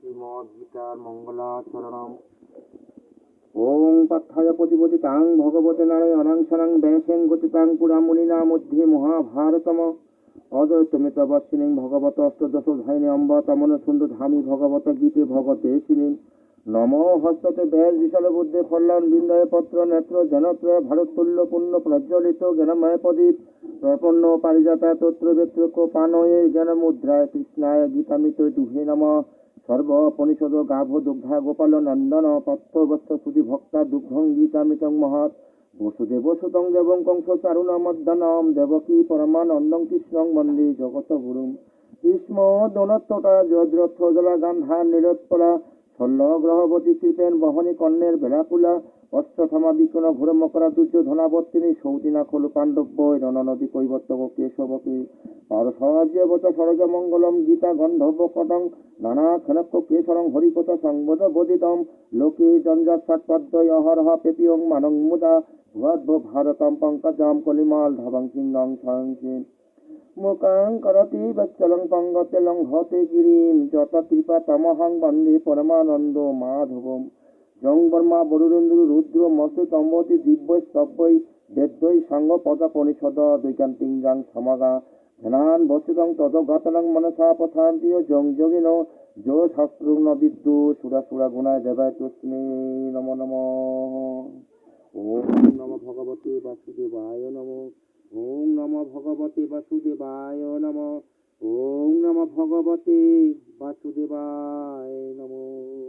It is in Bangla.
শ্রীমদ্গীতার মঙ্গলাচরণম। ওং পাঠায় প্রতিপতিতাং ভগবতে নারায়ণাং শরং ব্যাসেন গতিতাং পুরামুনিনা মধ্যে মহাভারতম অদ্বৈতমিতবর্ষিণীং ভগবত অষ্টদশোধ্যায়িনী অম্ব তমন সুন্দর ধামী ভগবত গীতে ভগতে শ্রীনীং নমো হস্ততে ব্যাস বিশাল বুদ্ধে ফল্লান বিন্দয় পত্র নেত্র জনত্র ভারতুল্য পুণ্য প্রজ্বলিত জ্ঞানময় প্রদীপ প্রপন্ন পারিজাতা তত্র বেত্র পানয়ে জ্ঞানমুদ্রায় কৃষ্ণায় গীতামিত দুহে নমঃ সর্বপনিষদ গাভ দুগ্ধা গোপাল নন্দন তত্ত্ববস্থ সুধি ভক্তা দুগ্ধং গীতামিতং মহৎ বসুদেব সুতং দেবং কংস চারুণ মদ্দনম দেবকী পরমানন্দং কৃষ্ণং বন্দে জগত গুরুম কৃষ্ণ দনত্তটা যদ্রথ জলা গান্ধা নীলোৎপলা ছল্ল গ্রহবতী কৃপেন বহনী কন্যের বেলাকুলা অশ্বথমা বিকন ঘোর মকরা দুর্যোধনাবর্তিনী সৌতিনা খলু পাণ্ডব্য রণনদী কৈবর্তক কেশবকে পারসহ্যবত সরজ মঙ্গলম গীতা গন্ধর্ব কটং নানা ক্ষণক্ষ কেশরং হরিকথ সংবদ বোধিতম লোকে জঞ্জাৎপদ্ময় অহরহ পেপিয়ং মানং মুদা ভদ্ভ ভারতম পঙ্কজম কলিমাল ধবং সিংহং সংসেন মুকাং করতি বৎসলং পঙ্গতে লঙ্ঘতে গিরিম যত কৃপা তমহং বন্দে পরমানন্দ মাধবম জং বর্মা বরুরেন্দ্র রুদ্র মস্তু তম্বতি দিব্য স্তব্যই বেদ্যই সাঙ্গ পদ পনিষদ দৈকান্তিং সমাগা ধ্যানান বসিতং তদঘাতনং মনসা পথান্তিয় জং যোগিনো যো শাস্ত্রং ন বিদ্যু সুরা সুরা গুণায় দেবায় তস্মৈ নমো নমঃ। ওম নমো ভগবতে বাসুদেবায় নমঃ। ওম নমো ভগবতে বাসুদেবায় নমঃ। ওম নমো ভগবতে বাসুদেবায় নমঃ।